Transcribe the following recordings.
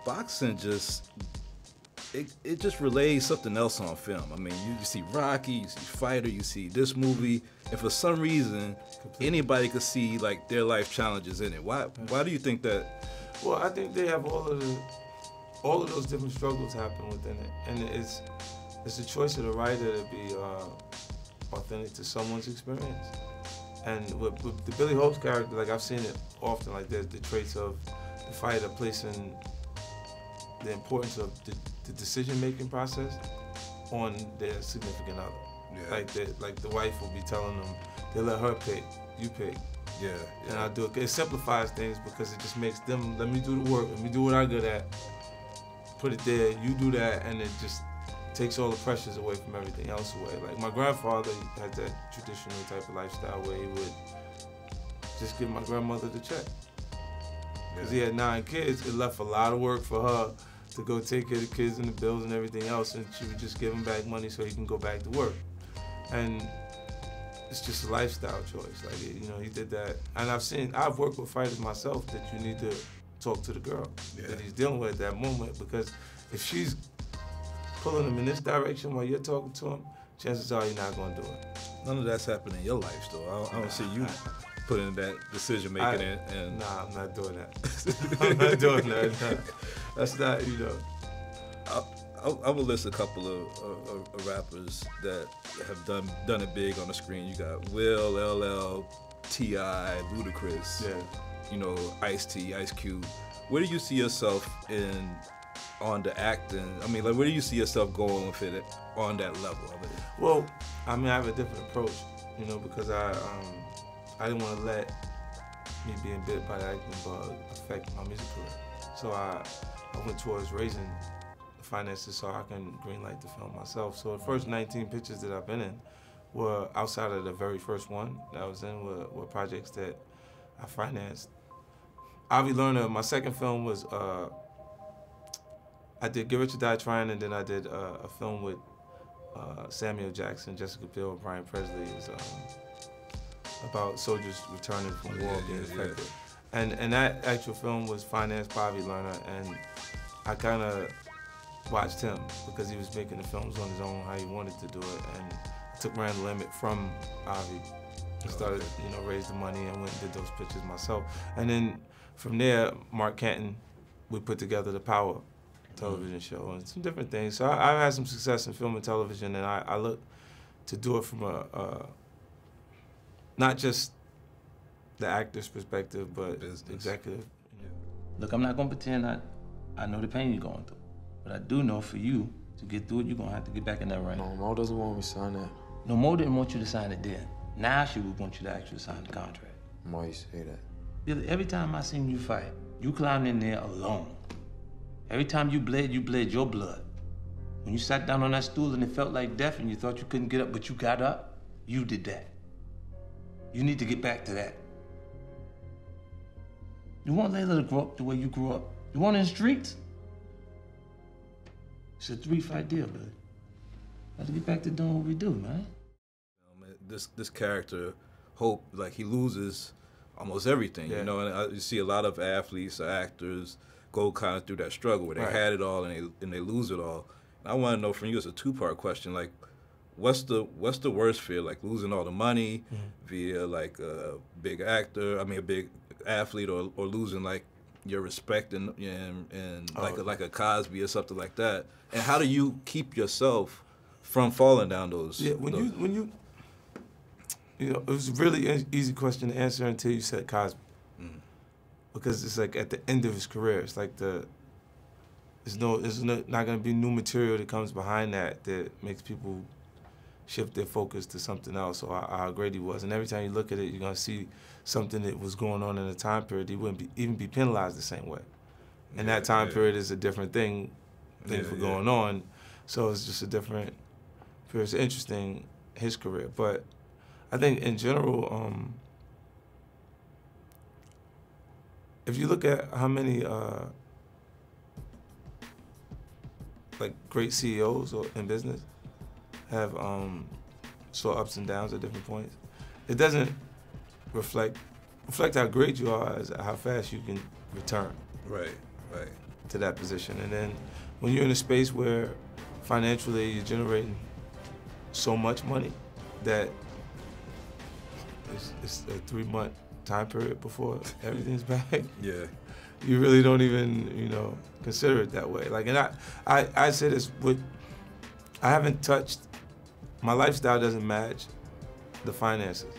Boxing just it just relays something else on film. I mean, you see Rocky, you see Fighter, you see this movie, and for some reason, anybody could see like their life challenges in it. Why do you think that? Well, I think they have all of those different struggles happen within it, and it's the choice of the writer to be authentic to someone's experience. And with the Billy Hope's character, like I've seen it often, like there's the traits of the fighter placing the importance of the decision-making process on their significant other. Yeah. Like the wife will be telling them, they let her pick, you pick. Yeah. And I do it. It simplifies things because it just makes them, let me do the work, let me do what I'm good at, put it there, you do that, and it just takes all the pressures away from everything else away. Like my grandfather had that traditional type of lifestyle where he would just give my grandmother the check. Because he had 9 kids, it left a lot of work for her to go take care of the kids and the bills and everything else, and she would just give him back money so he can go back to work. And it's just a lifestyle choice. Like, you know, he did that. And I've worked with fighters myself that you need to talk to the girl that he's dealing with at that moment, because if she's pulling him in this direction while you're talking to him, chances are you're not going to do it. None of that's happened in your life, though. I don't see you putting in that decision-making and... Nah, I'm not doing that. I'm not doing that. Nah. That's not, you know. I will list a couple of rappers that have done it big on the screen. You got Will, LL, T.I., Ludacris, you know, Ice-T, Ice Cube. Where do you see yourself on the acting? I mean, like, where do you see yourself going with it on that level of it? Well, I mean, I have a different approach, you know, because I didn't want to let me being bit by the acting bug affect my music career. So I went towards raising the finances so I can greenlight the film myself. So the first 19 pictures that I've been in were, outside of the very first one that I was in, were projects that I financed. Avi Lerner, my second film was, I did Get Rich or Die Trying, and then I did a film with Samuel Jackson, Jessica Biel, Brian Presley. Is about soldiers returning from war being affected. And that actual film was financed by Avi Lerner, and I kind of watched him because he was making the films on his own, how he wanted to do it, and I took Ran the Limit from Avi and started, you know, raised the money and went and did those pictures myself. And then from there, Mark Canton, we put together the Power television show and some different things. So I've had some success in film and television, and I look to do it from not just the actor's perspective, but executive. Look, I'm not gonna pretend I know the pain you're going through, but I do know for you to get through it, you're gonna have to get back in that ring. No, Mo doesn't want me to sign that. No, Mo didn't want you to sign it then. Now she would want you to actually sign the contract. Why you say that? Billy, every time I seen you fight, you climbed in there alone. Every time you bled your blood. When you sat down on that stool and it felt like death and you thought you couldn't get up, but you got up, you did that. You need to get back to that. You want Layla to grow up the way you grew up? You want her in the streets? It's a 3-fight deal, Billy. Got to get back to doing what we do, man. This character, Hope, like, he loses almost everything, you know, and you see a lot of athletes or actors go kind of through that struggle where they had it all and they lose it all. And I want to know from you, it's a 2-part question, like, what's the worst fear, like losing all the money via like a big actor, I mean a big athlete, or losing like your respect and like a Cosby or something like that? And how do you keep yourself from falling down those? Yeah, when you know, it was a really easy question to answer until you said Cosby, because it's like at the end of his career, it's like there's not going to be new material that comes behind that makes people shift their focus to something else, or how great he was. And every time you look at it, you're going to see something that was going on in a time period. He wouldn't even be penalized the same way. And that time period is a different thing for going on. So it's just a different period. It's interesting, his career. But I think in general, if you look at how many like great CEOs in business have saw ups and downs at different points, it doesn't reflect reflect how great you are as how fast you can return. Right. To that position. And then when you're in a space where financially you're generating so much money that it's a 3-month time period before everything's back. Yeah. You really don't even, consider it that way. Like, and I say this I haven't touched, my lifestyle doesn't match the finances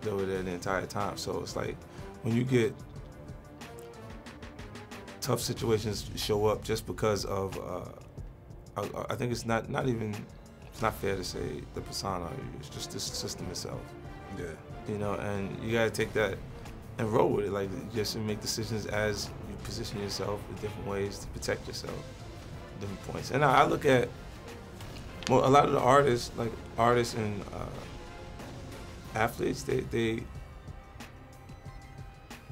that were there the entire time. So it's like when you get tough situations show up just because of, I think it's not fair to say the persona, it's just the system itself. Yeah. And you gotta take that and roll with it. Like, just make decisions as you position yourself in different ways to protect yourself at different points. And I look at, a lot of the artists and athletes, they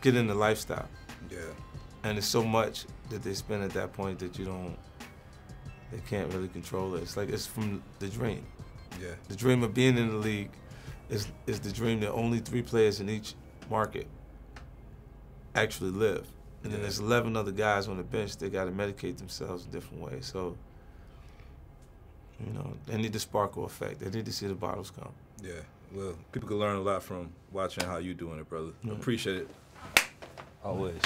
get in the lifestyle. Yeah. And it's so much that they spend at that point that they can't really control it. It's like, it's from the dream. Yeah. The dream of being in the league is the dream that only 3 players in each market actually live. And then there's 11 other guys on the bench. They got to medicate themselves in different ways. So, they need the sparkle effect. They need to see the bottles come. Yeah. Well, people can learn a lot from watching how you doing it, brother. Appreciate it. Always.